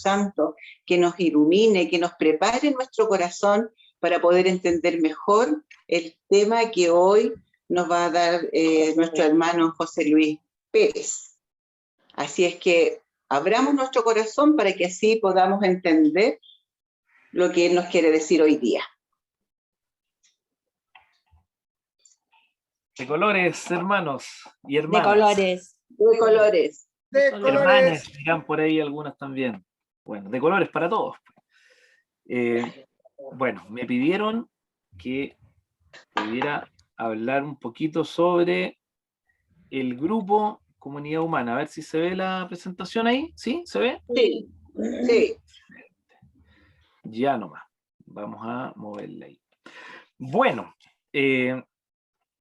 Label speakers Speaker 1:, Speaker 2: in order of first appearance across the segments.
Speaker 1: Santo que nos ilumine, que nos prepare nuestro corazón para poder entender mejor el tema que hoy nos va a dar nuestro hermano José Luis Pérez. Así es que abramos nuestro corazón para que así podamos entender lo que él nos quiere decir hoy día.
Speaker 2: De colores, hermanos y hermanas.
Speaker 3: De colores.
Speaker 1: De colores.
Speaker 4: De colores.
Speaker 2: Hermanas, dirán por ahí algunas también. Bueno, de colores para todos. Bueno, me pidieron que pudiera hablar un poquito sobre el grupo Comunidad Humana. A ver si se ve la presentación ahí. ¿Sí? ¿Se ve?
Speaker 1: Sí, sí.
Speaker 2: Ya nomás. Vamos a moverla ahí. Bueno,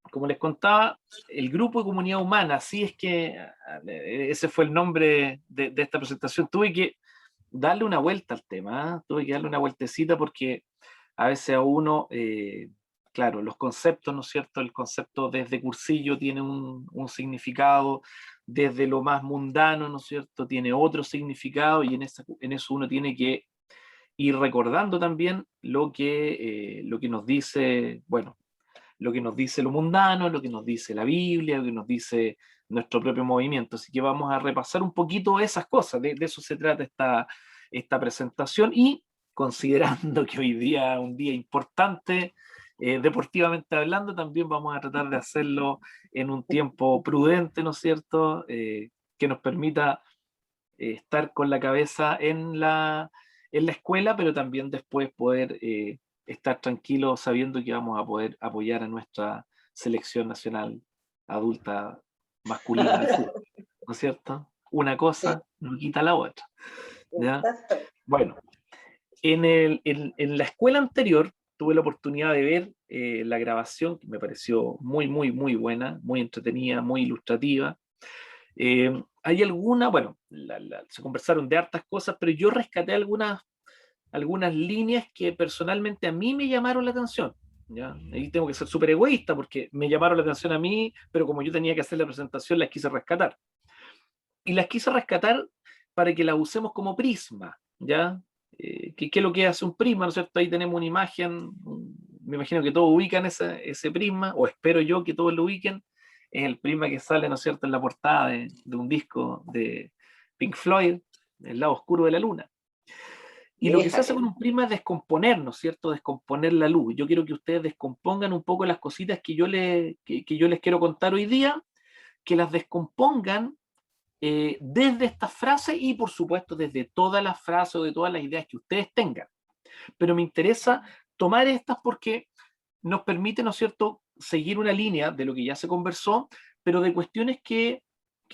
Speaker 2: como les contaba, el grupo de Comunidad Humana, así es que ese fue el nombre de esta presentación. Tuve que darle una vuelta al tema, tuve que darle una vueltecita porque a veces a uno, claro, los conceptos, ¿no es cierto? El concepto desde cursillo tiene un significado, desde lo más mundano, ¿no es cierto? Tiene otro significado y en eso uno tiene que ir recordando también lo que nos dice, bueno, lo que nos dice lo mundano, lo que nos dice la Biblia, lo que nos dice nuestro propio movimiento. Así que vamos a repasar un poquito esas cosas, de eso se trata esta presentación, y considerando que hoy día es un día importante, deportivamente hablando, también vamos a tratar de hacerlo en un tiempo prudente, ¿no es cierto?, que nos permita estar con la cabeza en la escuela, pero también después poder estar tranquilos sabiendo que vamos a poder apoyar a nuestra selección nacional adulta masculina de fútbol, ¿no es cierto? Una cosa no quita la otra, ¿ya? Bueno, en la escuela anterior tuve la oportunidad de ver la grabación, que me pareció muy, muy, muy buena, muy entretenida, muy ilustrativa. Hay alguna, bueno, se conversaron de hartas cosas, pero yo rescaté algunas líneas que personalmente a mí me llamaron la atención. ¿Ya? Ahí tengo que ser súper egoísta porque me llamaron la atención a mí, pero como yo tenía que hacer la presentación, las quise rescatar. Y las quise rescatar para que las usemos como prisma, ¿ya? ¿Qué es lo que hace un prisma, ¿no es cierto? Ahí tenemos una imagen, me imagino que todos ubican ese prisma, o espero yo que todos lo ubiquen. Es el prisma que sale, ¿no es cierto?, en la portada de un disco de Pink Floyd, El lado oscuro de la luna. Y lo que se hace con un prisma es descomponer, ¿no es cierto?, descomponer la luz. Yo quiero que ustedes descompongan un poco las cositas que yo les quiero contar hoy día, que las descompongan desde estas frases y, por supuesto, desde todas las frases o de todas las ideas que ustedes tengan. Pero me interesa tomar estas porque nos permite, ¿no es cierto?, seguir una línea de lo que ya se conversó, pero de cuestiones que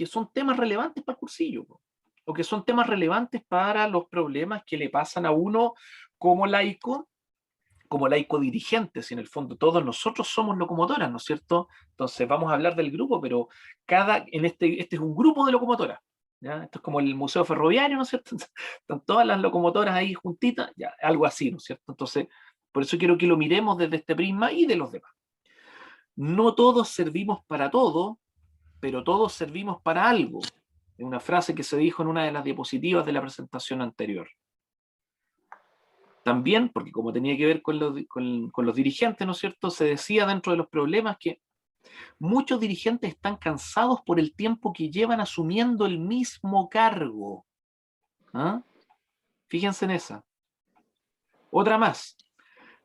Speaker 2: son temas relevantes para el cursillo, o que son temas relevantes para los problemas que le pasan a uno como laico dirigente, si en el fondo todos nosotros somos locomotoras, ¿no es cierto? Entonces vamos a hablar del grupo, pero este es un grupo de locomotoras, ¿ya? Esto es como el museo ferroviario, ¿no es cierto? Están todas las locomotoras ahí juntitas, ya, algo así, ¿no es cierto? Entonces, por eso quiero que lo miremos desde este prisma y de los demás. No todos servimos para todo, pero todos servimos para algo. Es una frase que se dijo en una de las diapositivas de la presentación anterior. También, porque como tenía que ver con los dirigentes, ¿no es cierto?, se decía dentro de los problemas que muchos dirigentes están cansados por el tiempo que llevan asumiendo el mismo cargo. ¿Ah? Fíjense en esa. Otra más.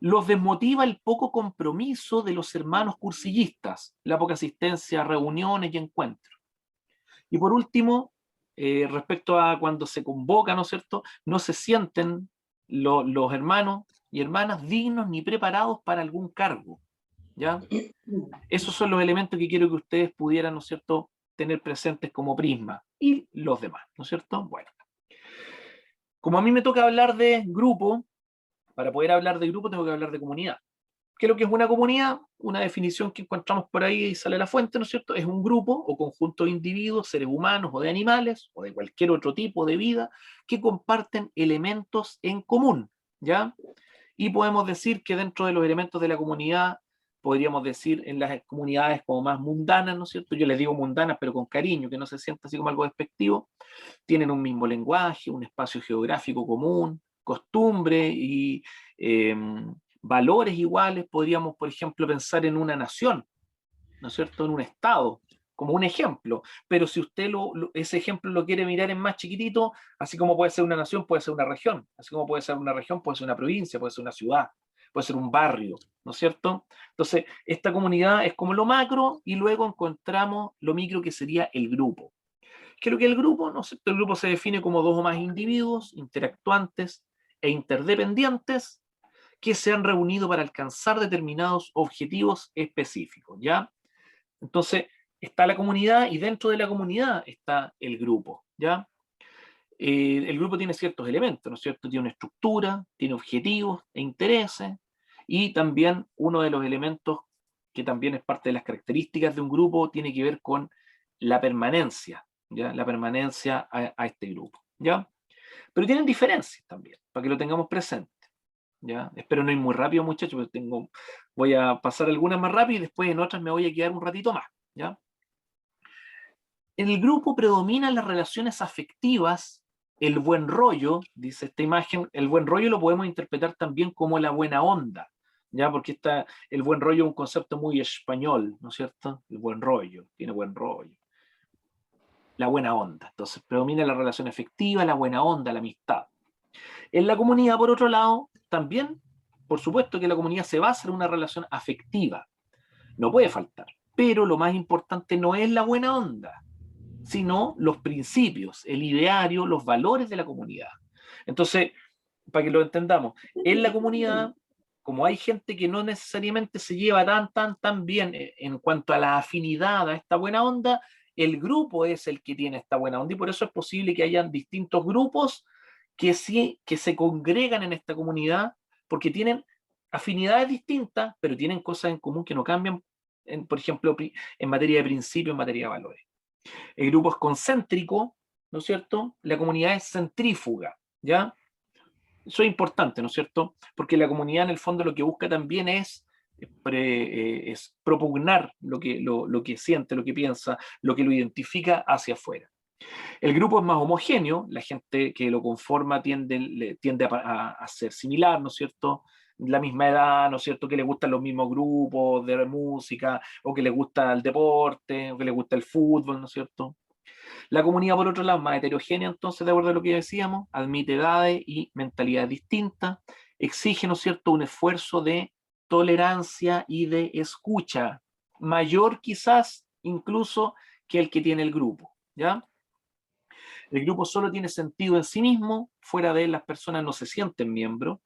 Speaker 2: Los desmotiva el poco compromiso de los hermanos cursillistas, la poca asistencia a reuniones y encuentros. Y por último, respecto a cuando se convoca, ¿no es cierto?, no se sienten los hermanos y hermanas dignos ni preparados para algún cargo, ¿ya? Esos son los elementos que quiero que ustedes pudieran, ¿no es cierto?, tener presentes como prisma, y los demás, ¿no es cierto? Bueno, como a mí me toca hablar de grupo, para poder hablar de grupo tengo que hablar de comunidad. ¿Qué es lo que es una comunidad? Una definición que encontramos por ahí y sale a la fuente, ¿no es cierto? Es un grupo o conjunto de individuos, seres humanos o de animales o de cualquier otro tipo de vida que comparten elementos en común, ¿ya? Y podemos decir que dentro de los elementos de la comunidad podríamos decir, en las comunidades como más mundanas, ¿no es cierto? Yo les digo mundanas, pero con cariño, que no se sienta así como algo despectivo. Tienen un mismo lenguaje, un espacio geográfico común, costumbres y valores iguales. Podríamos, por ejemplo, pensar en una nación, ¿no es cierto?, en un estado, como un ejemplo. Pero si usted ese ejemplo lo quiere mirar en más chiquitito, así como puede ser una nación, puede ser una región. Así como puede ser una región, puede ser una provincia, puede ser una ciudad, puede ser un barrio, ¿no es cierto? Entonces, esta comunidad es como lo macro y luego encontramos lo micro, que sería el grupo. Creo que el grupo, ¿no es cierto? El grupo se define como dos o más individuos interactuantes e interdependientes que se han reunido para alcanzar determinados objetivos específicos, ¿ya? Entonces, está la comunidad y dentro de la comunidad está el grupo, ¿ya? El grupo tiene ciertos elementos, ¿no es cierto? Tiene una estructura, tiene objetivos e intereses, y también uno de los elementos que también es parte de las características de un grupo tiene que ver con la permanencia, ¿ya? La permanencia a este grupo, ¿ya? Pero tienen diferencias también, para que lo tengamos presente, ¿ya? Espero no ir muy rápido, muchachos, porque voy a pasar algunas más rápido y después en otras me voy a quedar un ratito más, ¿ya? En el grupo predominan las relaciones afectivas, el buen rollo, dice esta imagen. El buen rollo lo podemos interpretar también como la buena onda, ¿ya? Porque el buen rollo es un concepto muy español, ¿no es cierto? El buen rollo, tiene buen rollo. La buena onda. Entonces, predomina la relación afectiva, la buena onda, la amistad. En la comunidad, por otro lado, también, por supuesto que la comunidad se basa en una relación afectiva. No puede faltar. Pero lo más importante no es la buena onda, sino los principios, el ideario, los valores de la comunidad. Entonces, para que lo entendamos, en la comunidad, como hay gente que no necesariamente se lleva tan bien en cuanto a la afinidad a esta buena onda, el grupo es el que tiene esta buena onda, y por eso es posible que hayan distintos grupos que sí, que se congregan en esta comunidad, porque tienen afinidades distintas, pero tienen cosas en común que no cambian, por ejemplo, en materia de principios, en materia de valores. El grupo es concéntrico, ¿no es cierto? La comunidad es centrífuga, ¿ya? Eso es importante, ¿no es cierto? Porque la comunidad en el fondo lo que busca también es propugnar lo que siente, lo que piensa, lo que lo identifica hacia afuera. El grupo es más homogéneo, la gente que lo conforma tiende a ser similar, ¿no es cierto? La misma edad, ¿no es cierto? Que le gustan los mismos grupos de música, o que le gusta el deporte, o que le gusta el fútbol, ¿no es cierto? La comunidad, por otro lado, más heterogénea, entonces, de acuerdo a lo que decíamos, admite edades y mentalidades distintas, exige, ¿no es cierto?, un esfuerzo de tolerancia y de escucha, mayor quizás incluso que el que tiene el grupo, ¿ya? El grupo solo tiene sentido en sí mismo, fuera de él las personas no se sienten miembros,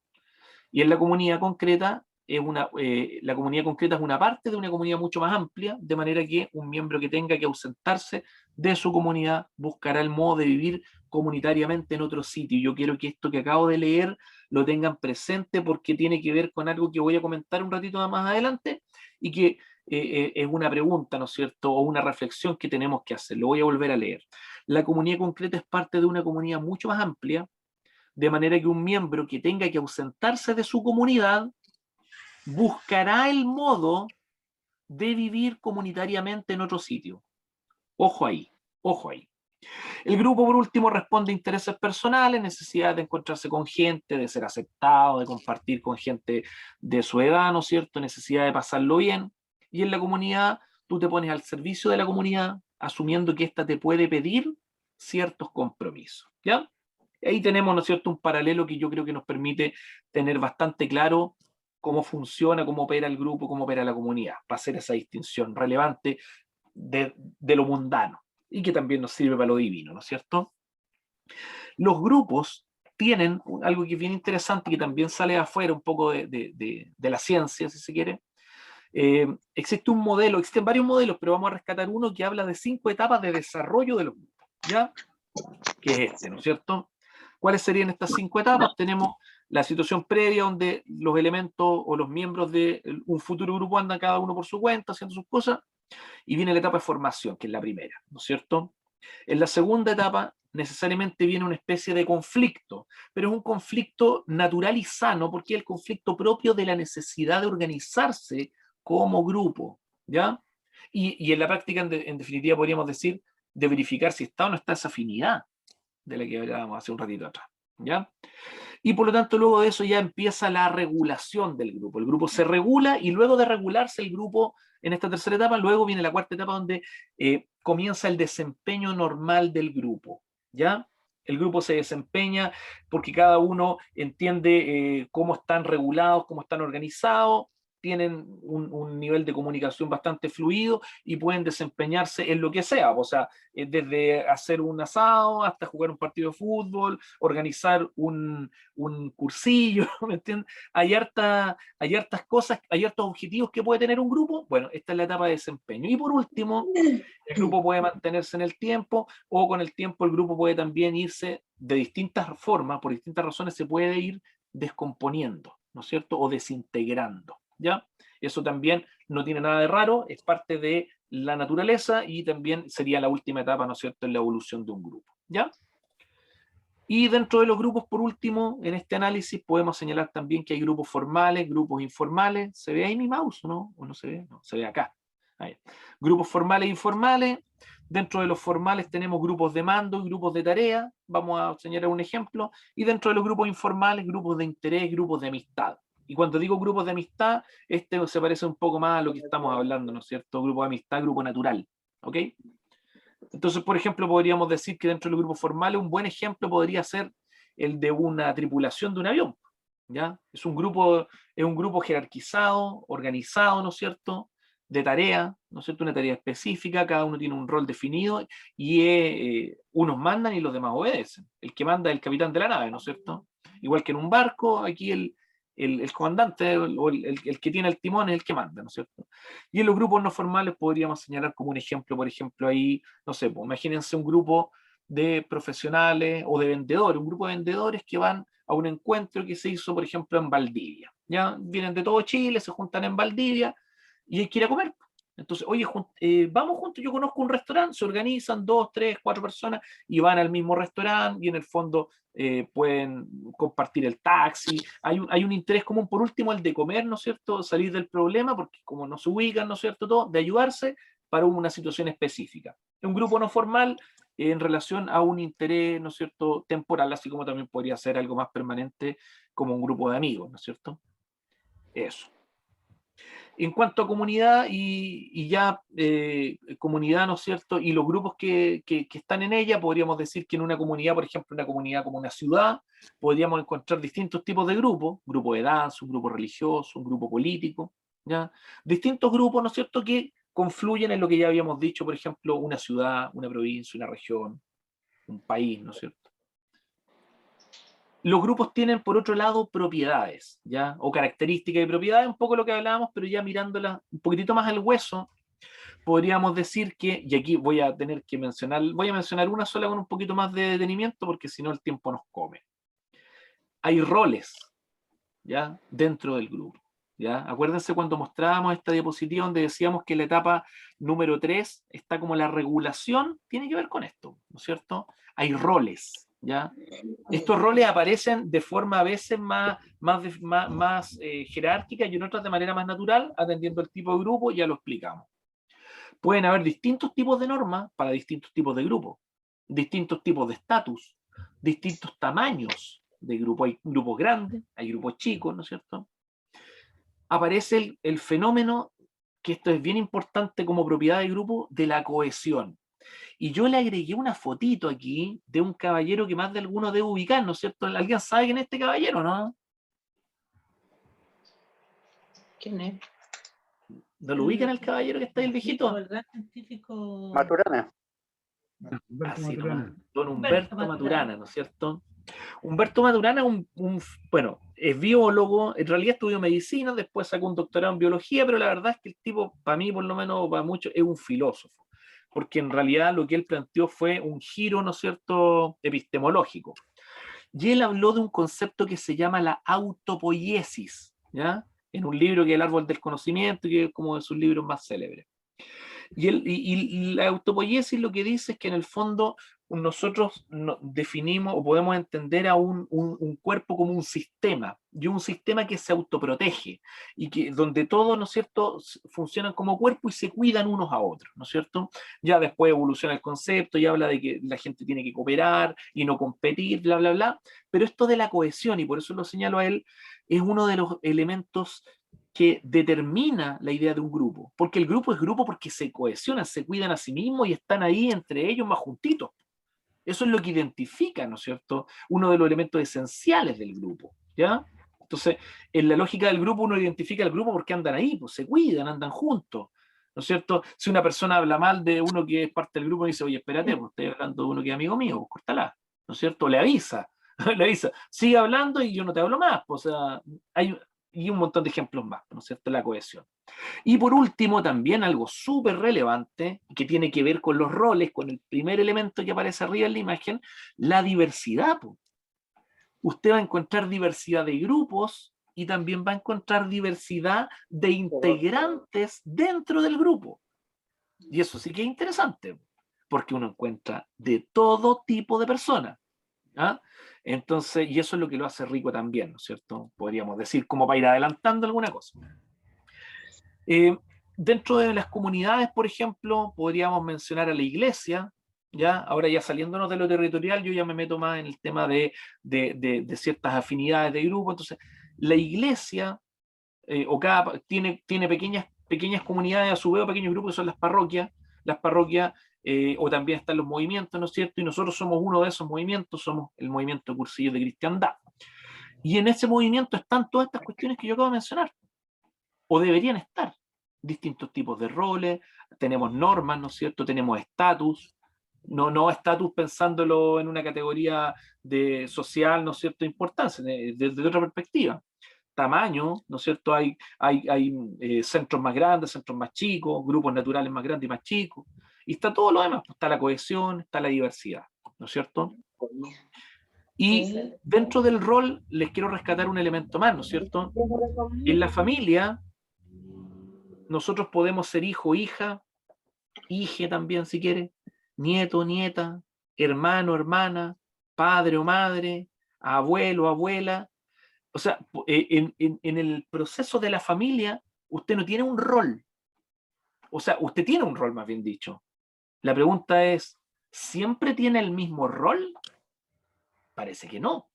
Speaker 2: y en la comunidad concreta la comunidad concreta es una parte de una comunidad mucho más amplia, de manera que un miembro que tenga que ausentarse de su comunidad buscará el modo de vivir comunitariamente en otro sitio. Yo quiero que esto que acabo de leer lo tengan presente, porque tiene que ver con algo que voy a comentar un ratito más adelante, y que es una pregunta, ¿no es cierto?, o una reflexión que tenemos que hacer. Lo voy a volver a leer. La comunidad concreta es parte de una comunidad mucho más amplia, de manera que un miembro que tenga que ausentarse de su comunidad buscará el modo de vivir comunitariamente en otro sitio. Ojo ahí, ojo ahí. El grupo, por último, responde a intereses personales, necesidad de encontrarse con gente, de ser aceptado, de compartir con gente de su edad, ¿no es cierto?, necesidad de pasarlo bien. Y en la comunidad, tú te pones al servicio de la comunidad, asumiendo que ésta te puede pedir ciertos compromisos, ¿ya? Ahí tenemos, ¿no es cierto?, un paralelo que yo creo que nos permite tener bastante claro cómo funciona, cómo opera el grupo, cómo opera la comunidad, para hacer esa distinción relevante de lo mundano, y que también nos sirve para lo divino, ¿no es cierto? Los grupos tienen algo que es bien interesante, que también sale afuera un poco de la ciencia, si se quiere. Existe un modelo, existen varios modelos, pero vamos a rescatar uno que habla de 5 etapas de desarrollo de los grupos, ¿ya? Que es este, ¿no es cierto? ¿Cuáles serían estas 5 etapas? Tenemos la situación previa, donde los elementos o los miembros de un futuro grupo andan cada uno por su cuenta, haciendo sus cosas, y viene la etapa de formación, que es la primera, ¿no es cierto? En la segunda etapa necesariamente viene una especie de conflicto, pero es un conflicto natural y sano, porque es el conflicto propio de la necesidad de organizarse como grupo, ¿ya? Y en la práctica, en definitiva, podríamos decir, de verificar si está o no está esa afinidad de la que hablábamos hace un ratito atrás, ¿ya? Y por lo tanto, luego de eso ya empieza la regulación del grupo. El grupo se regula y luego de regularse el grupo en esta tercera etapa, luego viene la cuarta etapa donde comienza el desempeño normal del grupo, ¿ya? El grupo se desempeña porque cada uno entiende cómo están regulados, cómo están organizados, tienen un nivel de comunicación bastante fluido y pueden desempeñarse en lo que sea, o sea, desde hacer un asado hasta jugar un partido de fútbol, organizar un cursillo, ¿me entiendes? Hay hartas cosas, hay hartos objetivos que puede tener un grupo. Bueno, esta es la etapa de desempeño. Y por último, el grupo puede mantenerse en el tiempo, o con el tiempo el grupo puede también irse de distintas formas, por distintas razones se puede ir descomponiendo, ¿no es cierto? O desintegrando, ¿ya? Eso también no tiene nada de raro, es parte de la naturaleza y también sería la última etapa, ¿no es cierto?, en la evolución de un grupo, ¿ya? Y dentro de los grupos, por último, en este análisis podemos señalar también que hay grupos formales, grupos informales. ¿Se ve ahí mi mouse, no? ¿O no se ve? No, se ve acá. Ahí. Grupos formales e informales. Dentro de los formales tenemos grupos de mando y grupos de tarea. Vamos a señalar un ejemplo. Y dentro de los grupos informales, grupos de interés, grupos de amistad. Y cuando digo grupos de amistad, este se parece un poco más a lo que estamos hablando, ¿no es cierto? Grupo de amistad, grupo natural. ¿Ok? Entonces, por ejemplo, podríamos decir que dentro de los grupos formales un buen ejemplo podría ser el de una tripulación de un avión, ¿ya? Es un grupo jerarquizado, organizado, ¿no es cierto?, de tarea, ¿no es cierto?, una tarea específica, cada uno tiene un rol definido y unos mandan y los demás obedecen. El que manda es el capitán de la nave, ¿no es cierto? Igual que en un barco, aquí el comandante o el que tiene el timón es el que manda, ¿no es cierto? Y en los grupos no formales podríamos señalar como un ejemplo, por ejemplo, ahí, no sé, pues, imagínense un grupo de profesionales o de vendedores, un grupo de vendedores que van a un encuentro que se hizo, por ejemplo, en Valdivia. Ya vienen de todo Chile, se juntan en Valdivia y hay que ir a comer. Entonces, oye, vamos juntos, yo conozco un restaurante, se organizan 2, 3, 4 personas y van al mismo restaurante y en el fondo pueden compartir el taxi, hay un interés común, por último, el de comer, ¿no es cierto?, salir del problema, porque como no se ubican, ¿no es cierto?, todo, de ayudarse para una situación específica. Un grupo no formal en relación a un interés, ¿no es cierto?, temporal, así como también podría ser algo más permanente como un grupo de amigos, ¿no es cierto? Eso. En cuanto a comunidad y ya comunidad, ¿no es cierto? Y los grupos que están en ella, podríamos decir que en una comunidad, por ejemplo, una comunidad como una ciudad, podríamos encontrar distintos tipos de grupos, grupo de danza, un grupo religioso, un grupo político, ¿ya? Distintos grupos, ¿no es cierto?, que confluyen en lo que ya habíamos dicho, por ejemplo, una ciudad, una provincia, una región, un país, ¿no es cierto? Los grupos tienen, por otro lado, propiedades, ¿ya? O características de propiedades, un poco lo que hablábamos, pero ya mirándola un poquitito más al hueso, podríamos decir que, y aquí voy a tener que voy a mencionar una sola con un poquito más de detenimiento, porque si no el tiempo nos come. Hay roles, ¿ya?, dentro del grupo, ¿ya? Acuérdense cuando mostrábamos esta diapositiva donde decíamos que la etapa número 3 está como la regulación, tiene que ver con esto, ¿no es cierto? Hay roles, ¿ya? Estos roles aparecen de forma a veces más jerárquica y en otras de manera más natural, atendiendo el tipo de grupo, ya lo explicamos. Pueden haber distintos tipos de normas para distintos tipos de grupos, distintos tipos de estatus, distintos tamaños de grupo. Hay grupos grandes, hay grupos chicos, ¿no es cierto? Aparece el fenómeno, que esto es bien importante como propiedad de grupo, de la cohesión. Y yo le agregué una fotito aquí de un caballero que más de alguno debe ubicar, ¿no es cierto? ¿Alguien sabe quién es este caballero, no?
Speaker 1: ¿Quién es?
Speaker 2: ¿No lo ubican el caballero que está ahí, el viejito?
Speaker 3: ¿Verdad? Científico.
Speaker 4: Maturana.
Speaker 2: Así nomás, don Humberto Maturana, ¿no es cierto? Humberto Maturana, bueno, es biólogo, en realidad estudió medicina, después sacó un doctorado en biología, pero la verdad es que el tipo, para mí por lo menos, para muchos, es un filósofo, porque en realidad lo que él planteó fue un giro, ¿no es cierto?, epistemológico. Y él habló de un concepto que se llama la autopoiesis, ¿ya?, en un libro que es El árbol del conocimiento, que es como de sus libros más célebres. Y la autopoiesis lo que dice es que en el fondo nosotros definimos o podemos entender a un cuerpo como un sistema, y un sistema que se autoprotege, y donde todos, ¿no es cierto?, funcionan como cuerpo y se cuidan unos a otros, ¿no es cierto? Ya después evoluciona el concepto y habla de que la gente tiene que cooperar y no competir, bla, bla, bla, pero esto de la cohesión, y por eso lo señalo a él, es uno de los elementos que determina la idea de un grupo, porque el grupo es grupo porque se cohesionan, se cuidan a sí mismos y están ahí entre ellos más juntitos. Eso es lo que identifica, ¿no es cierto?, uno de los elementos esenciales del grupo, ¿ya? Entonces, en la lógica del grupo, uno identifica el grupo porque andan ahí, pues se cuidan, andan juntos, ¿no es cierto? Si una persona habla mal de uno que es parte del grupo y dice, oye, espérate, pues estoy hablando de uno que es amigo mío, pues córtala, ¿no es cierto? Le avisa, le avisa, sigue hablando y yo no te hablo más, pues, o sea, hay y un montón de ejemplos más, ¿no es cierto?, la cohesión. Y por último, también algo súper relevante, que tiene que ver con los roles, con el primer elemento que aparece arriba en la imagen, la diversidad. Usted va a encontrar diversidad de grupos y también va a encontrar diversidad de integrantes dentro del grupo. Y eso sí que es interesante, porque uno encuentra de todo tipo de personas. ¿Ah? Entonces, y eso es lo que lo hace rico también, ¿no es cierto? Podríamos decir, como para ir adelantando alguna cosa. Dentro de las comunidades, por ejemplo, podríamos mencionar a la iglesia, ¿ya? Ahora ya saliéndonos de lo territorial, yo ya me meto más en el tema de ciertas afinidades de grupo. Entonces, la iglesia, tiene pequeñas comunidades, a su vez, pequeños grupos que son las parroquias, o también están los movimientos, ¿no es cierto? Y nosotros somos uno de esos movimientos, somos el movimiento Cursillos de Cristiandad. Y en ese movimiento están todas estas cuestiones que yo acabo de mencionar, o deberían estar. Distintos tipos de roles, tenemos normas, ¿no es cierto? Tenemos estatus, no estatus pensándolo en una categoría de social, ¿no es cierto?, importancia, desde otra perspectiva. Tamaño, ¿no es cierto? Hay centros más grandes, centros más chicos, grupos naturales más grandes y más chicos, y está todo lo demás, pues está la cohesión, está la diversidad, ¿no es cierto? Y dentro del rol les quiero rescatar un elemento más, ¿no es cierto? En la familia, nosotros podemos ser hijo, hija, hije también si quiere, nieto, nieta, hermano, hermana, padre o madre, abuelo, abuela. O sea, en el proceso de la familia, usted no tiene un rol. O sea, usted tiene un rol, más bien dicho. La pregunta es, ¿siempre tiene el mismo rol? Parece que no.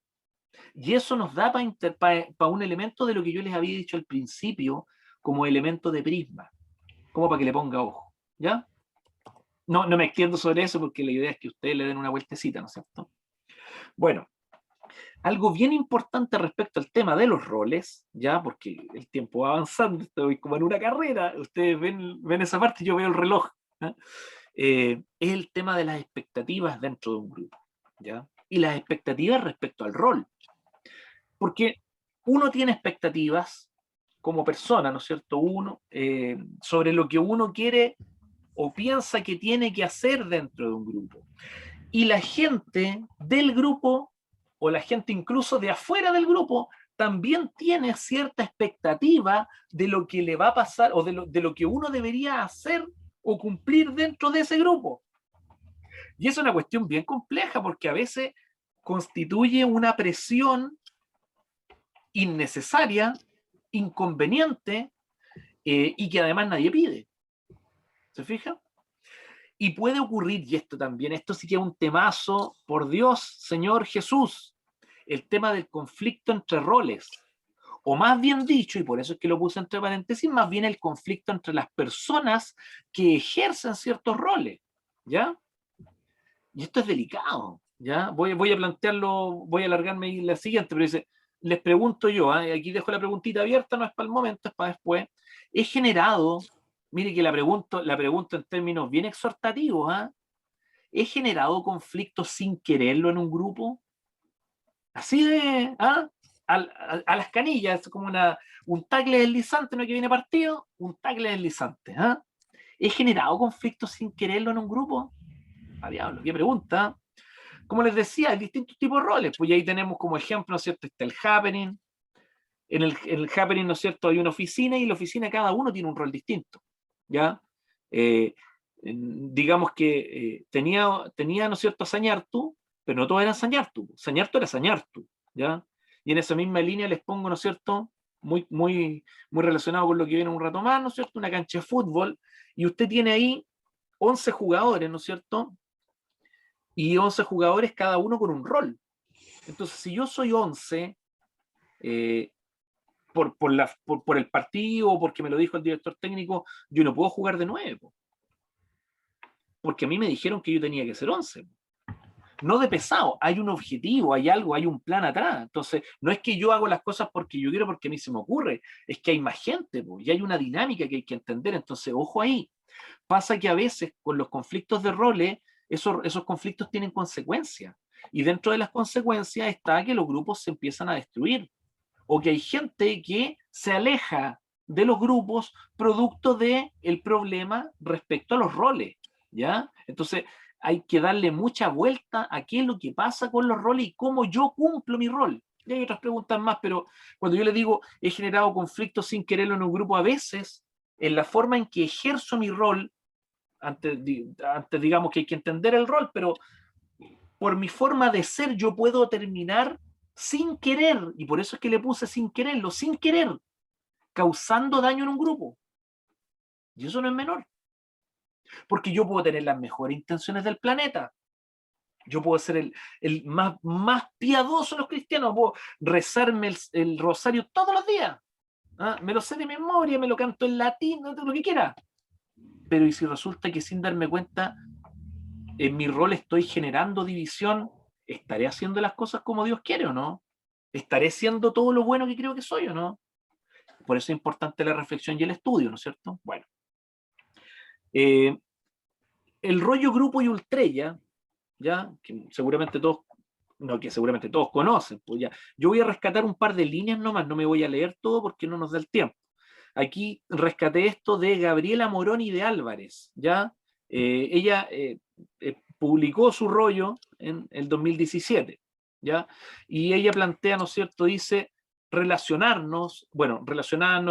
Speaker 2: Y eso nos da para un elemento de lo que yo les había dicho al principio, como elemento de prisma, como para que le ponga ojo, ¿ya? No me extiendo sobre eso porque la idea es que ustedes le den una vueltecita, ¿no es cierto? Bueno, algo bien importante respecto al tema de los roles, ¿ya? Porque el tiempo va avanzando, estoy como en una carrera, ustedes ven esa parte, yo veo el reloj, ¿ya? Es el tema de las expectativas dentro de un grupo, ¿ya? Y las expectativas respecto al rol. Porque uno tiene expectativas como persona, ¿no es cierto? Uno, sobre lo que uno quiere o piensa que tiene que hacer dentro de un grupo. Y la gente del grupo, o la gente incluso de afuera del grupo, también tiene cierta expectativa de lo que le va a pasar, o de lo que uno debería hacer o cumplir dentro de ese grupo. Y es una cuestión bien compleja, porque a veces constituye una presión innecesaria, inconveniente, y que además nadie pide. ¿Se fija? Y puede ocurrir, y esto sí que es un temazo, por Dios, Señor Jesús, el tema del conflicto entre roles. O más bien dicho, y por eso es que lo puse entre paréntesis, más bien el conflicto entre las personas que ejercen ciertos roles, ¿ya? Y esto es delicado, ¿ya? Voy a plantearlo, voy a alargarme en la siguiente, pero dice, les pregunto yo, aquí dejo la preguntita abierta, no es para el momento, es para después. He generado, mire que la pregunto en términos bien exhortativos, ¿he generado conflictos sin quererlo en un grupo? Así de, a las canillas, como un tackle deslizante, no es que viene partido, un tackle deslizante, ¿he generado conflictos sin quererlo en un grupo? A diablo, qué pregunta. Como les decía, hay distintos tipos de roles, pues ahí tenemos como ejemplo, ¿no es cierto? Está el happening. En el happening, ¿no es cierto?, hay una oficina, y en la oficina cada uno tiene un rol distinto, ¿ya? digamos que tenía, ¿no es cierto?, a Sañartu, pero no todo era Sañartu. Sañartu era Sañartu, ¿ya? Y en esa misma línea les pongo, ¿no es cierto?, muy relacionado con lo que viene un rato más, ¿no es cierto?, una cancha de fútbol, y usted tiene ahí 11 jugadores, ¿no es cierto?, y 11 jugadores cada uno con un rol. Entonces, si yo soy 11, por el partido, o porque me lo dijo el director técnico, yo no puedo jugar de 9, porque a mí me dijeron que yo tenía que ser 11. No de pesado, hay un objetivo, hay algo, hay un plan atrás. Entonces, no es que yo hago las cosas porque yo quiero, porque a mí se me ocurre, es que hay más gente, y hay una dinámica que hay que entender. Entonces, ojo ahí. Pasa que a veces con los conflictos de roles, esos conflictos tienen consecuencias. Y dentro de las consecuencias está que los grupos se empiezan a destruir. O que hay gente que se aleja de los grupos producto del problema respecto a los roles. ¿Ya? Entonces, hay que darle mucha vuelta a qué es lo que pasa con los roles y cómo yo cumplo mi rol. Y hay otras preguntas más, pero cuando yo le digo he generado conflictos sin quererlo en un grupo, a veces en la forma en que ejerzo mi rol, antes digamos que hay que entender el rol, pero por mi forma de ser yo puedo terminar sin querer, y por eso es que le puse sin quererlo, sin querer, causando daño en un grupo. Y eso no es menor. Porque yo puedo tener las mejores intenciones del planeta. Yo puedo ser el más piadoso de los cristianos, puedo rezarme el rosario todos los días. ¿Ah? Me lo sé de memoria, me lo canto en latín, lo que quiera. Pero ¿y si resulta que sin darme cuenta en mi rol estoy generando división? ¿Estaré haciendo las cosas como Dios quiere o no? ¿Estaré siendo todo lo bueno que creo que soy o no? Por eso es importante la reflexión y el estudio, ¿no es cierto? Bueno. El rollo grupo y ultrella, ¿ya? Que seguramente todos conocen, pues ya. Yo voy a rescatar un par de líneas nomás, no me voy a leer todo porque no nos da el tiempo. Aquí rescaté esto de Gabriela Moroni de Álvarez, ¿ya? Ella publicó su rollo en el 2017, ¿ya? Y ella plantea, ¿no es cierto?, dice, relacionarnos,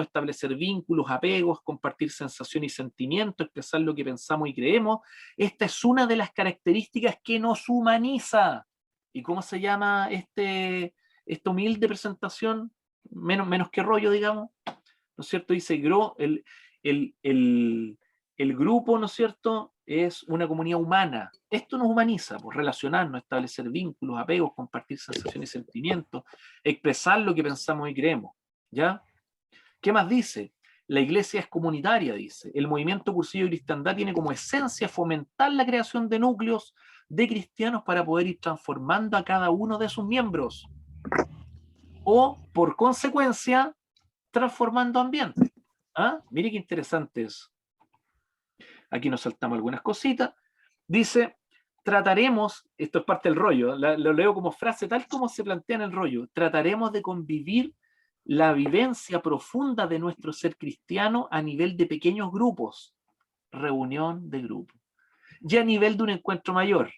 Speaker 2: establecer vínculos, apegos, compartir sensaciones y sentimientos, expresar lo que pensamos y creemos. Esta es una de las características que nos humaniza. ¿Y cómo se llama esta humilde presentación? Menos que rollo, digamos. ¿No es cierto? Dice, el grupo, ¿no es cierto?, es una comunidad humana. Esto nos humaniza, pues relacionarnos, establecer vínculos, apegos, compartir sensaciones y sentimientos, expresar lo que pensamos y creemos. ¿Ya? ¿Qué más dice? La iglesia es comunitaria, dice. El movimiento Cursillo de Cristiandad tiene como esencia fomentar la creación de núcleos de cristianos para poder ir transformando a cada uno de sus miembros. O, por consecuencia, transformando ambiente. ¿Ah? Mire qué interesante es. Aquí nos saltamos algunas cositas. Dice, trataremos, esto es parte del rollo, lo leo como frase tal como se plantea en el rollo, trataremos de convivir la vivencia profunda de nuestro ser cristiano a nivel de pequeños grupos, reunión de grupo, y a nivel de un encuentro mayor.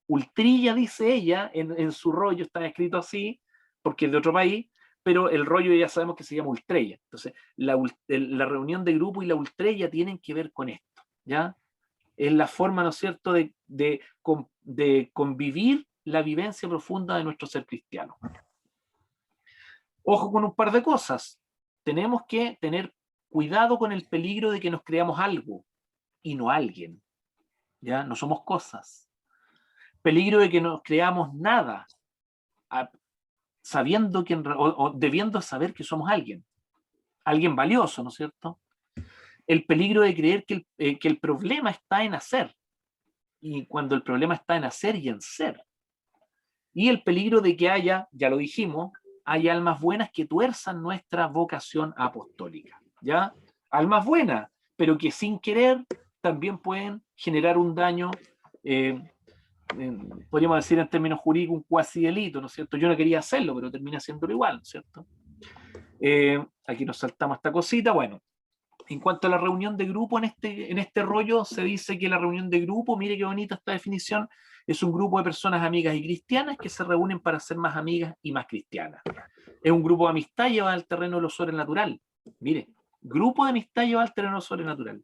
Speaker 2: Ultrilla, dice ella, en su rollo está escrito así, porque es de otro país, pero el rollo ya sabemos que se llama ultrella. Entonces, la reunión de grupo y la ultrella tienen que ver con esto, ¿ya? Es la forma, ¿no es cierto?, de convivir la vivencia profunda de nuestro ser cristiano. Ojo con un par de cosas. Tenemos que tener cuidado con el peligro de que nos creamos algo y no alguien, ¿ya? No somos cosas. Peligro de que nos creamos nada, sabiendo que o debiendo saber que somos alguien valioso, ¿no es cierto? El peligro de creer que el problema está en hacer, y cuando el problema está en hacer y en ser. Y el peligro de que haya, ya lo dijimos, hay almas buenas que tuerzan nuestra vocación apostólica, ¿ya? Almas buenas, pero que sin querer también pueden generar un daño, podríamos decir en términos jurídicos, un cuasi delito, ¿no es cierto? Yo no quería hacerlo, pero termina haciéndolo igual, ¿no es cierto? Aquí nos saltamos esta cosita. Bueno, en cuanto a la reunión de grupo, en este rollo se dice que la reunión de grupo, mire qué bonita esta definición, es un grupo de personas amigas y cristianas que se reúnen para ser más amigas y más cristianas. Es un grupo de amistad llevado al terreno de lo sobrenatural. Mire, grupo de amistad llevado al terreno sobrenatural.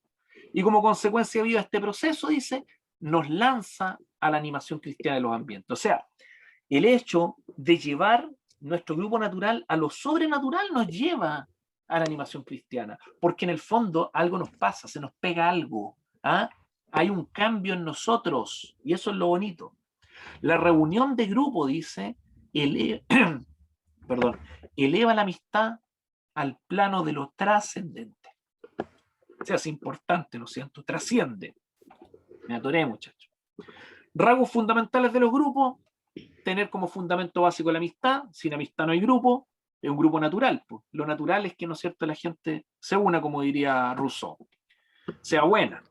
Speaker 2: Y como consecuencia de este proceso, dice, nos lanza a la animación cristiana de los ambientes. O sea, el hecho de llevar nuestro grupo natural a lo sobrenatural nos lleva a la animación cristiana, porque en el fondo algo nos pasa, se nos pega algo, ¿ah? Hay un cambio en nosotros, y eso es lo bonito. La reunión de grupo, dice, perdón, eleva la amistad al plano de lo trascendente. O sea, es importante, ¿no es cierto? Trasciende. Me atoré, muchachos. Rasgos fundamentales de los grupos: tener como fundamento básico la amistad. Sin amistad no hay grupo. Es un grupo natural, pues. Lo natural es que, ¿no es cierto?, la gente se una, como diría Rousseau. Sea buena.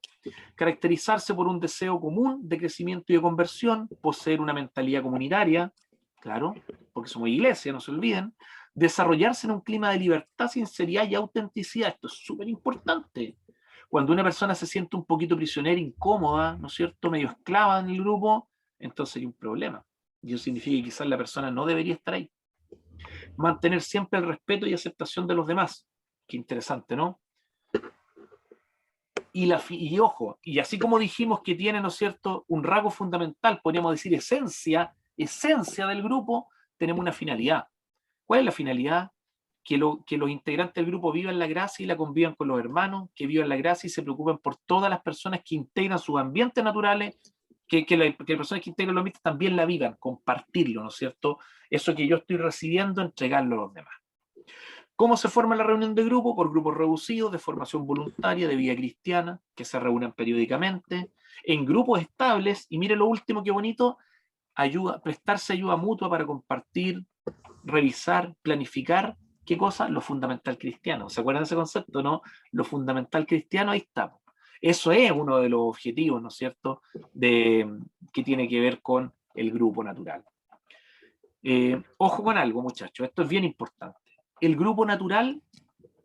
Speaker 2: Caracterizarse por un deseo común de crecimiento y de conversión. Poseer una mentalidad comunitaria. Claro, porque somos iglesia, no se olviden. Desarrollarse en un clima de libertad, sinceridad y autenticidad. Esto es súper importante. Cuando una persona se siente un poquito prisionera, incómoda, ¿no es cierto?, medio esclava en el grupo, entonces hay un problema. Y eso significa que quizás la persona no debería estar ahí. Mantener siempre el respeto y aceptación de los demás. Qué interesante, ¿no? Y ojo, y así como dijimos que tiene, ¿no es cierto?, un rasgo fundamental, podríamos decir esencia del grupo, tenemos una finalidad. ¿Cuál es la finalidad? Que los integrantes del grupo vivan la gracia y la convivan con los hermanos, que vivan la gracia y se preocupen por todas las personas que integran sus ambientes naturales, que las personas que integran los ambientes también la vivan, compartirlo, ¿no es cierto? Eso que yo estoy recibiendo, entregarlo a los demás. ¿Cómo se forma la reunión de grupo? Por grupos reducidos de formación voluntaria de vida cristiana, que se reúnen periódicamente, en grupos estables, y mire lo último, qué bonito, prestarse ayuda mutua para compartir, revisar, planificar, ¿qué cosa? Lo fundamental cristiano. ¿Se acuerdan de ese concepto, no? Lo fundamental cristiano, ahí está. Eso es uno de los objetivos, ¿no es cierto?, que tiene que ver con el grupo natural. Ojo con algo, muchachos, esto es bien importante. El grupo natural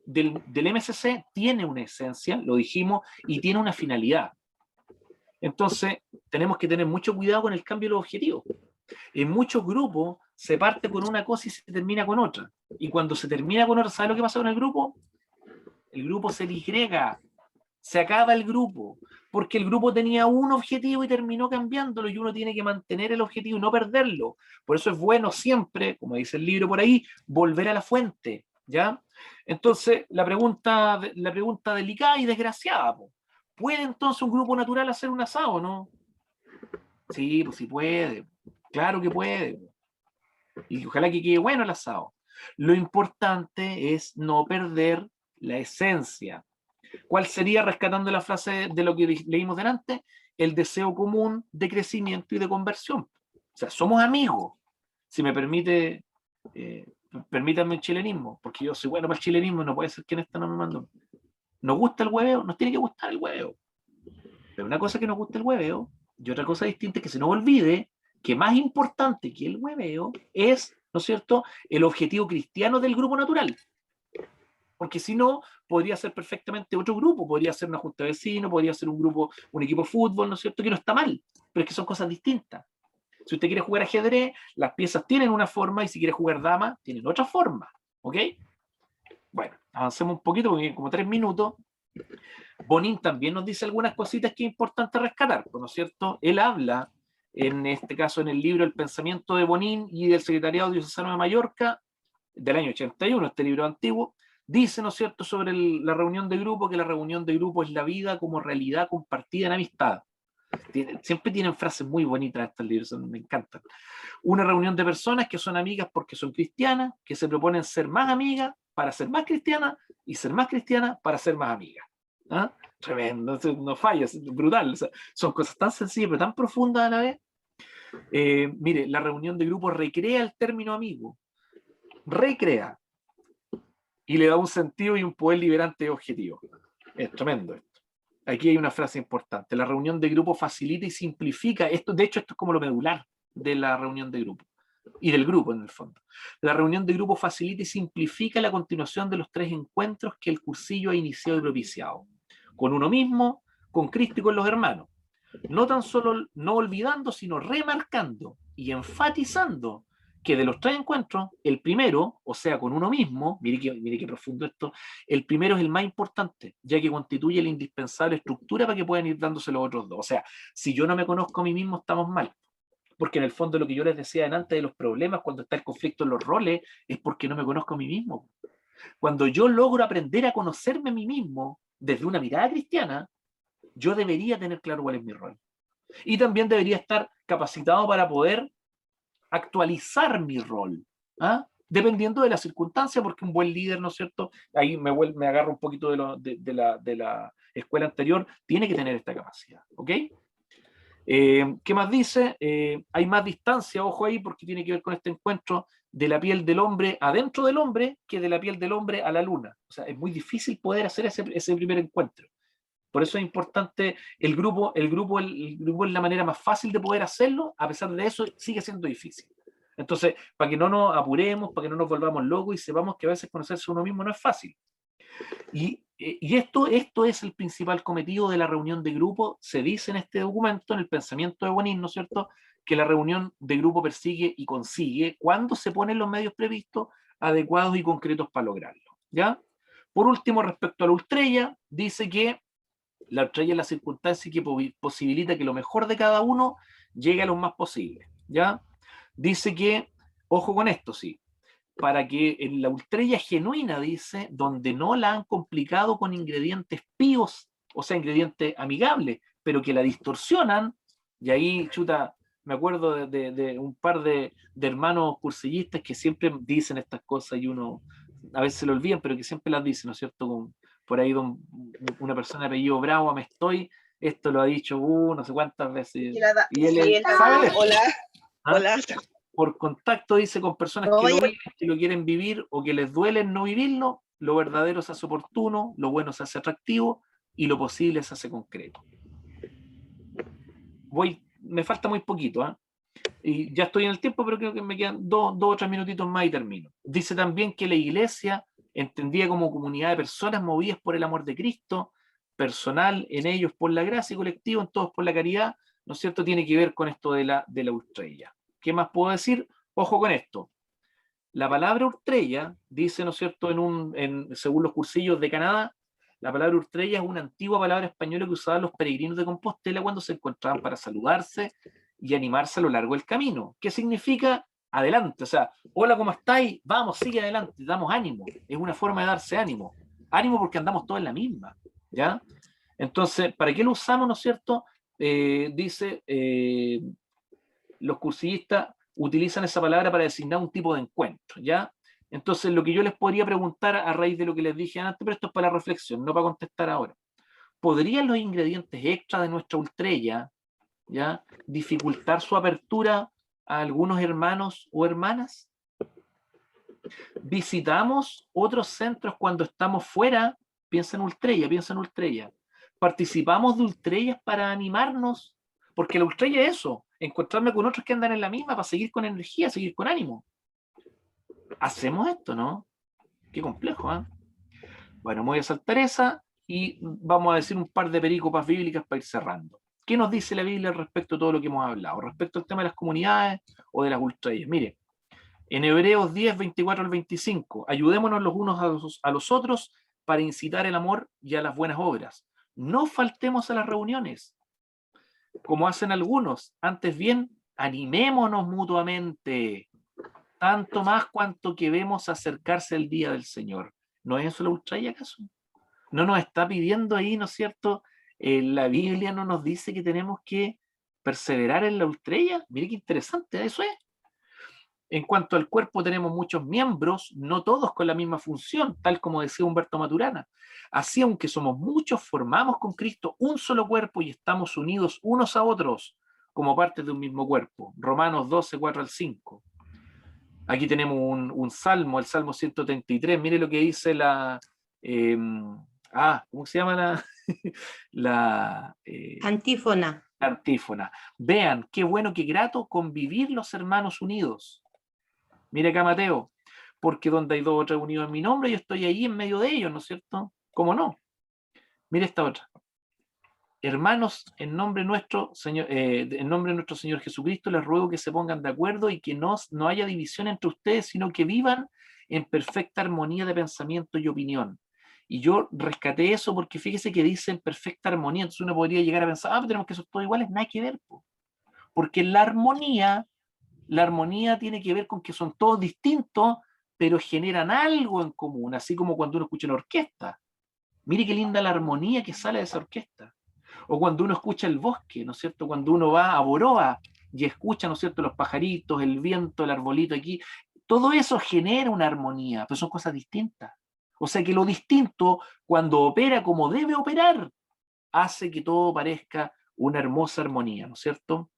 Speaker 2: del MSC tiene una esencia, lo dijimos, y tiene una finalidad. Entonces, tenemos que tener mucho cuidado con el cambio de los objetivos. En muchos grupos se parte con una cosa y se termina con otra. Y cuando se termina con otra, ¿sabe lo que pasa con el grupo? El grupo se disgrega, se acaba el grupo, porque el grupo tenía un objetivo y terminó cambiándolo, y uno tiene que mantener el objetivo y no perderlo. Por eso es bueno siempre, como dice el libro por ahí, volver a la fuente, ¿ya? Entonces, la pregunta delicada y desgraciada, ¿puede entonces un grupo natural hacer un asado o no? Sí, pues sí puede, claro que puede, y ojalá que quede bueno el asado. Lo importante es no perder la esencia. ¿Cuál sería, rescatando la frase de lo que leímos delante? El deseo común de crecimiento y de conversión. O sea, somos amigos. Si me permite, permítanme el chilenismo, porque yo soy bueno para el chilenismo, no puede ser que en esta no me mando. ¿Nos gusta el hueveo? Nos tiene que gustar el hueveo. Pero una cosa es que nos guste el hueveo, y otra cosa distinta es que se nos olvide que más importante que el hueveo es, ¿no es cierto?, el objetivo cristiano del grupo natural. Porque si no, podría ser perfectamente otro grupo, podría ser una junta de vecinos, podría ser un grupo, un equipo de fútbol, ¿no es cierto?, que no está mal, pero es que son cosas distintas. Si usted quiere jugar ajedrez, las piezas tienen una forma, y si quiere jugar dama, tienen otra forma, ¿ok? Bueno, avancemos un poquito, porque como 3 minutos. Bonin también nos dice algunas cositas que es importante rescatar, ¿no es cierto? Él habla, en este caso en el libro El pensamiento de Bonin y del Secretariado Diocesano de Mallorca, del año 81, este libro antiguo, dice, ¿no es cierto?, sobre la reunión de grupo, que la reunión de grupo es la vida como realidad compartida en amistad. Siempre tienen frases muy bonitas estos libros, me encantan. Una reunión de personas que son amigas porque son cristianas, que se proponen ser más amigas para ser más cristianas, y ser más cristianas para ser más amigas. ¿Ah? Tremendo, no falla, es brutal. O sea, son cosas tan sencillas pero tan profundas a la vez. Mire, la reunión de grupo recrea el término amigo, recrea, y le da un sentido y un poder liberante objetivo. Es tremendo esto. Aquí hay una frase importante: la reunión de grupo facilita y simplifica esto. De hecho, esto es como lo medular de la reunión de grupo y del grupo, en el fondo. La reunión de grupo facilita y simplifica la continuación de los 3 encuentros que el cursillo ha iniciado y propiciado, con uno mismo, con Cristo y con los hermanos. No tan solo no olvidando, sino remarcando y enfatizando que de los 3 encuentros, el primero, o sea, con uno mismo, mire qué profundo esto, el primero es el más importante, ya que constituye la indispensable estructura para que puedan ir dándose los otros 2. O sea, si yo no me conozco a mí mismo, estamos mal. Porque en el fondo lo que yo les decía antes de los problemas, cuando está el conflicto en los roles, es porque no me conozco a mí mismo. Cuando yo logro aprender a conocerme a mí mismo desde una mirada cristiana, yo debería tener claro cuál es mi rol. Y también debería estar capacitado para poder actualizar mi rol, ¿ah? Dependiendo de la circunstancia, porque un buen líder, ¿no es cierto? Ahí me agarro un poquito de la escuela anterior, tiene que tener esta capacidad, ¿ok? ¿Qué más dice? Hay más distancia, ojo ahí, porque tiene que ver con este encuentro de la piel del hombre adentro del hombre que de la piel del hombre a la luna. O sea, es muy difícil poder hacer ese primer encuentro. Por eso es importante el grupo es la manera más fácil de poder hacerlo, a pesar de eso sigue siendo difícil. Entonces, para que no nos apuremos, para que no nos volvamos locos y sepamos que a veces conocerse uno mismo no es fácil. Y esto es el principal cometido de la reunión de grupo. Se dice en este documento, en el pensamiento de Bonin, ¿no es cierto?, que la reunión de grupo persigue y consigue cuando se ponen los medios previstos adecuados y concretos para lograrlo, ¿ya? Por último, respecto a la ultrella, dice que la ultrella es la circunstancia que posibilita que lo mejor de cada uno llegue a lo más posible, ¿ya? Dice que, ojo con esto, sí, para que en la ultrella genuina, dice, donde no la han complicado con ingredientes píos, o sea, ingredientes amigables, pero que la distorsionan, y ahí, chuta, me acuerdo de un par de hermanos cursillistas que siempre dicen estas cosas y uno a veces se lo olvidan, pero que siempre las dicen, ¿no es cierto? Por ahí una persona de apellido Bravo, me estoy, esto lo ha dicho no sé cuántas veces, y él sabe.
Speaker 3: Hola,
Speaker 2: ¿Ah?
Speaker 3: hola.
Speaker 2: Por contacto, dice, con personas que lo viven, que lo quieren vivir o que les duele no vivirlo, lo verdadero se hace oportuno, lo bueno se hace atractivo y lo posible se hace concreto. Me falta muy poquito, ¿eh? Y ya estoy en el tiempo, pero creo que me quedan 2 o 3 minutitos más y termino. Dice también que la iglesia, entendida como comunidad de personas movidas por el amor de Cristo, personal en ellos por la gracia y colectivo en todos por la caridad, ¿no es cierto?, tiene que ver con esto de la ultrella. ¿Qué más puedo decir? Ojo con esto. La palabra ultrella, dice, ¿no es cierto?, según los cursillos de Canadá, la palabra ultrella es una antigua palabra española que usaban los peregrinos de Compostela cuando se encontraban para saludarse y animarse a lo largo del camino. ¿Qué significa? Adelante, o sea, hola, ¿cómo estáis? Vamos, sigue adelante, damos ánimo. Es una forma de darse ánimo. Ánimo porque andamos todos en la misma, ¿ya? Entonces, ¿para qué lo usamos, no es cierto? Dice, los cursillistas utilizan esa palabra para designar un tipo de encuentro, ¿ya? Entonces, lo que yo les podría preguntar a raíz de lo que les dije antes, pero esto es para la reflexión, no para contestar ahora. ¿Podrían los ingredientes extra de nuestra ultrella, ¿ya?, dificultar su apertura a algunos hermanos o hermanas? ¿Visitamos otros centros cuando estamos fuera? Piensa en ultrella. ¿Participamos de ultrellas para animarnos? Porque la ultrella es eso, encontrarme con otros que andan en la misma para seguir con energía, seguir con ánimo. Hacemos esto, ¿no? Qué complejo, ¿eh? Bueno, me voy a saltar esa y vamos a decir un par de perícopas bíblicas para ir cerrando. ¿Qué nos dice la Biblia respecto a todo lo que hemos hablado? Respecto al tema de las comunidades o de las ultrellas. Mire, en Hebreos 10, 24 al 25, ayudémonos los unos a los otros para incitar el amor y a las buenas obras. No faltemos a las reuniones, como hacen algunos. Antes bien, animémonos mutuamente, tanto más cuanto que vemos acercarse el día del Señor. ¿No es eso la ultralla acaso? ¿No nos está pidiendo ahí, no es cierto? La Biblia no nos dice que tenemos que perseverar en la ultrella. Mire qué interesante, eso es. En cuanto al cuerpo, tenemos muchos miembros, no todos con la misma función, tal como decía Humberto Maturana. Así, aunque somos muchos, formamos con Cristo un solo cuerpo y estamos unidos unos a otros como parte de un mismo cuerpo. Romanos 12, 4 al 5. Aquí tenemos un salmo, el Salmo 133. Mire lo que dice ¿cómo se llama la
Speaker 3: Antífona.
Speaker 2: antífona? Vean, qué bueno, qué grato convivir los hermanos unidos. Mire acá Mateo, porque donde hay 2 o 3 unidos en mi nombre, yo estoy ahí en medio de ellos, ¿no es cierto? ¿Cómo no? Mire esta otra. hermanos, en nombre nuestro, Señor, en nombre de nuestro Señor Jesucristo, les ruego que se pongan de acuerdo y que no haya división entre ustedes, sino que vivan en perfecta armonía de pensamiento y opinión. Y yo rescaté eso porque fíjese que dice en perfecta armonía, entonces uno podría llegar a pensar, pero tenemos que ser todos iguales, nada que ver, po. Porque la armonía tiene que ver con que son todos distintos, pero generan algo en común, así como cuando uno escucha una orquesta. Mire qué linda la armonía que sale de esa orquesta. O cuando uno escucha el bosque, ¿no es cierto? Cuando uno va a Boroa y escucha, ¿no es cierto?, los pajaritos, el viento, el arbolito aquí, todo eso genera una armonía, pero son cosas distintas. O sea que lo distinto, cuando opera como debe operar, hace que todo parezca una hermosa armonía, ¿no es cierto?